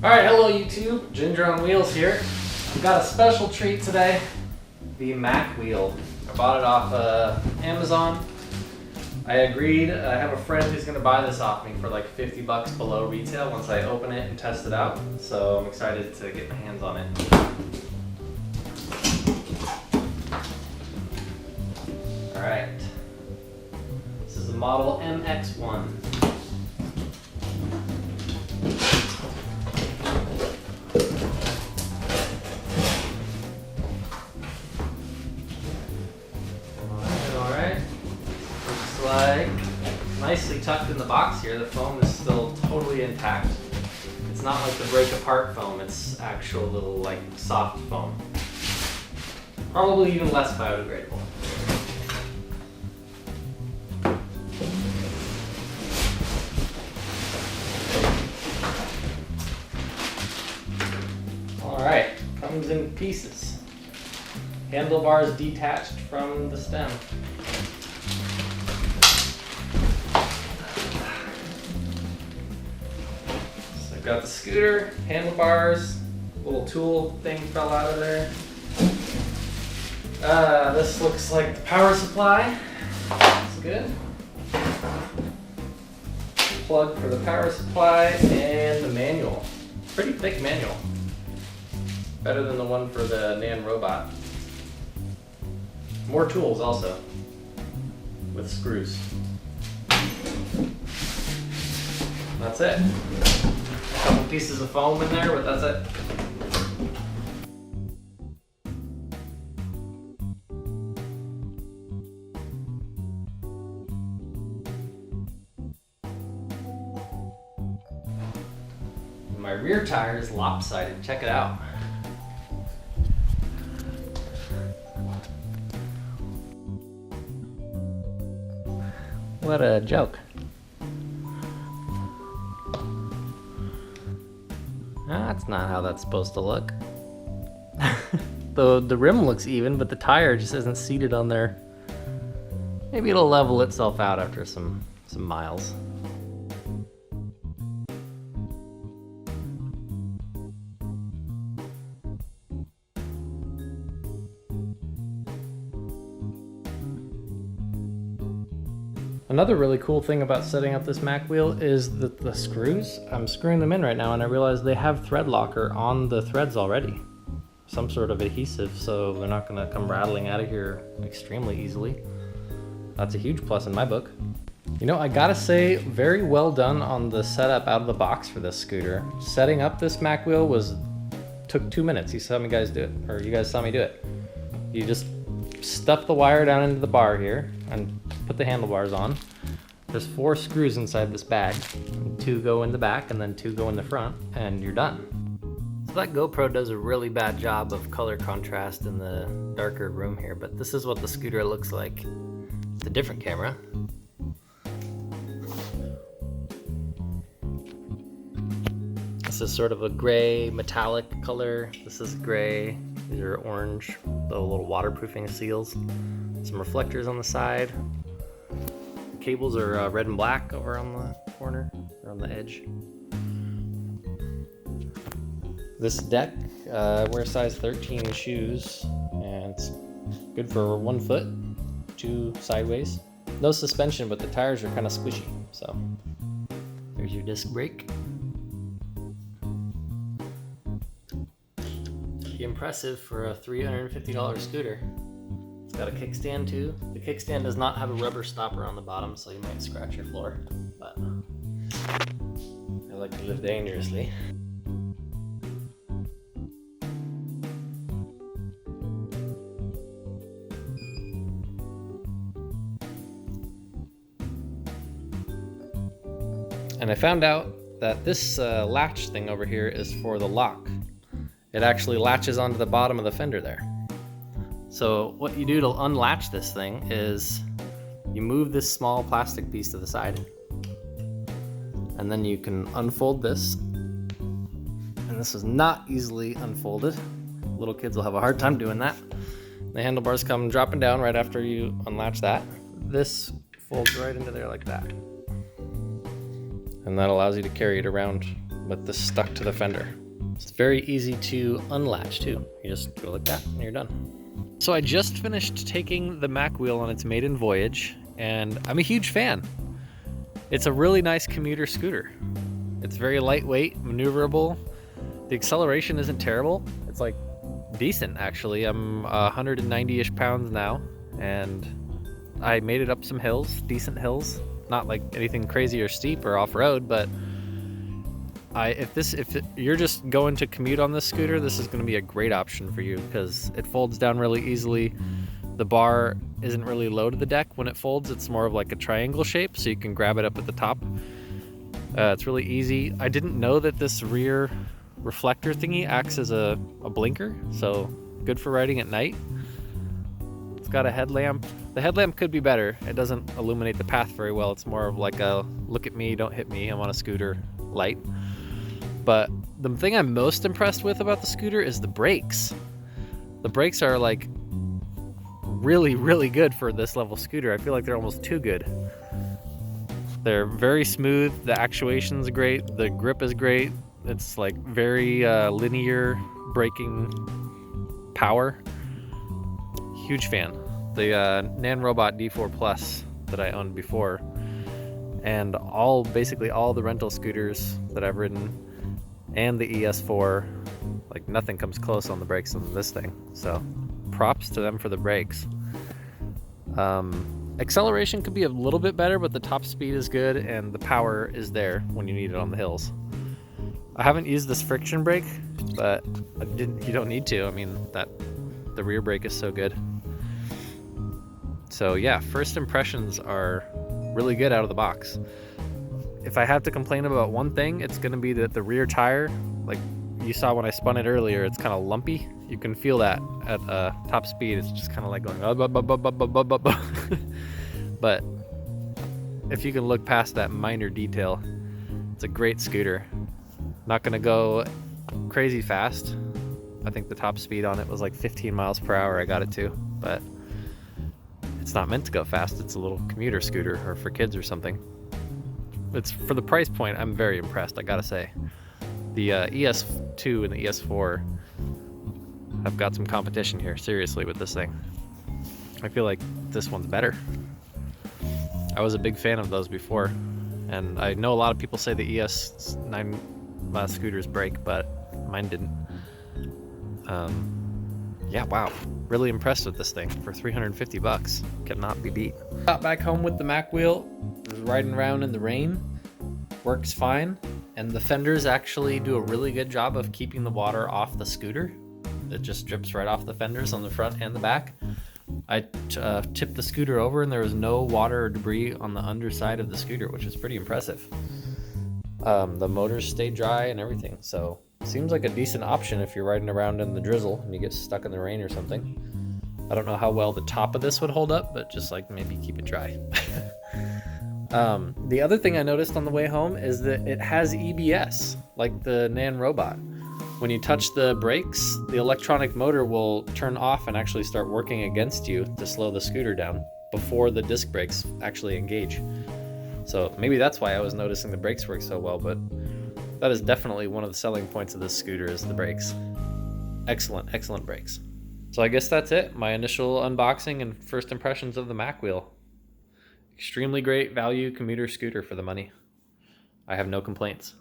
Alright, hello YouTube, Ginger on Wheels here. I've got a special treat today, the Macwheel. I bought it off Amazon. I agreed, I have a friend who's going to buy this off me for like 50 bucks below retail once I open it and test it out. So I'm excited to get my hands on it. Alright, this is the model MX1. Like nicely tucked in the box here. The foam is still totally intact. It's not like the break apart foam, it's actual little like soft foam. Probably even less biodegradable. Alright, comes in pieces. Handlebars detached from the stem. Got the scooter, handlebars, little tool thing fell out of there. This looks like the power supply. That's good. Plug for the power supply and the manual. Pretty thick manual. Better than the one for the Nan robot. More tools also, with screws. That's it. Couple pieces of foam in there, but that's it. My rear tire is lopsided. Check it out. What a joke. That's not how that's supposed to look. The rim looks even, but the tire just isn't seated on there. Maybe it'll level itself out after some miles. Another really cool thing about setting up this Macwheel is that the screws, I'm screwing them in right now and I realize they have thread locker on the threads already. Some sort of adhesive, so they're not gonna come rattling out of here extremely easily. That's a huge plus in my book. You know, I gotta say, very well done on the setup out of the box for this scooter. Setting up this Macwheel took 2 minutes. You saw me guys do it, or you guys saw me do it. You just stuff the wire down into the bar here and put the handlebars on. There's 4 screws inside this bag. 2 go in the back and then 2 go in the front, and you're done. So that GoPro does a really bad job of color contrast in the darker room here, but this is what the scooter looks like. It's a different camera. This is sort of a gray metallic color. This is gray. These are orange, the little waterproofing seals. Some reflectors on the side. The cables are red and black over on the corner, or on the edge. This deck, wears size 13 shoes, and it's good for 1 foot, 2 sideways. No suspension, but the tires are kind of squishy, so there's your disc brake. Pretty impressive for a $350 scooter. It's got a kickstand too. The kickstand does not have a rubber stopper on the bottom, so you might scratch your floor, but I like to live dangerously. And I found out that this latch thing over here is for the lock. It actually latches onto the bottom of the fender there. So what you do to unlatch this thing is you move this small plastic piece to the side, and then you can unfold this. And this is not easily unfolded. Little kids will have a hard time doing that. The handlebars come dropping down right after you unlatch that. This folds right into there like that. And that allows you to carry it around with this stuck to the fender. It's very easy to unlatch too. You just go like that and you're done. So I just finished taking the Macwheel on its maiden voyage, and I'm a huge fan. It's a really nice commuter scooter. It's very lightweight, maneuverable. The acceleration isn't terrible. It's like decent actually. I'm 190-ish pounds now, and I made it up some hills, decent hills. Not like anything crazy or steep or off-road, but if you're just going to commute on this scooter, this is going to be a great option for you because it folds down really easily. The bar isn't really low to the deck when it folds. It's more of like a triangle shape, so you can grab it up at the top. It's really easy. I didn't know that this rear reflector thingy acts as a blinker, so good for riding at night. It's got a headlamp. The headlamp could be better. It doesn't illuminate the path very well. It's more of like a look at me, don't hit me, I'm on a scooter light. But the thing I'm most impressed with about the scooter is the brakes. The brakes are like really, really good for this level scooter. I feel like they're almost too good. They're very smooth. The actuation's great. The grip is great. It's like very linear braking power. Huge fan. The Nanrobot D4 Plus that I owned before, and basically all the rental scooters that I've ridden, and the ES4, like nothing comes close on the brakes on this thing. So props to them for the brakes. Acceleration could be a little bit better, but the top speed is good and the power is there when you need it on the hills. I haven't used this friction brake, but you don't need to. I mean, the rear brake is so good. So yeah, first impressions are really good out of the box. If I have to complain about one thing, it's going to be that the rear tire, like you saw when I spun it earlier, it's kind of lumpy. You can feel that at top speed. It's just kind of like going but if you can look past that minor detail, it's a great scooter. Not going to go crazy fast. I think the top speed on it was like 15 miles per hour I got it to, but it's not meant to go fast. It's a little commuter scooter or for kids or something. It's for the price point, I'm very impressed, I gotta say. The ES2 and the ES4 have got some competition here, seriously, with this thing. I feel like this one's better. I was a big fan of those before, and I know a lot of people say the ES9 scooters break, but mine didn't. Yeah, wow. Really impressed with this thing for 350 bucks. Cannot be beat. Got back home with the Macwheel, was riding around in the rain. Works fine. And the fenders actually do a really good job of keeping the water off the scooter. It just drips right off the fenders on the front and the back. I tipped the scooter over and there was no water or debris on the underside of the scooter, which is pretty impressive. The motors stay dry and everything, so seems like a decent option if you're riding around in the drizzle and you get stuck in the rain or something. I don't know how well the top of this would hold up, but just like maybe keep it dry. The other thing I noticed on the way home is that it has EBS, like the Nanrobot. When you touch the brakes, the electronic motor will turn off and actually start working against you to slow the scooter down before the disc brakes actually engage. So maybe that's why I was noticing the brakes work so well, but that is definitely one of the selling points of this scooter is the brakes. Excellent, excellent brakes. So I guess that's it. My initial unboxing and first impressions of the Macwheel. Extremely great value commuter scooter for the money. I have no complaints.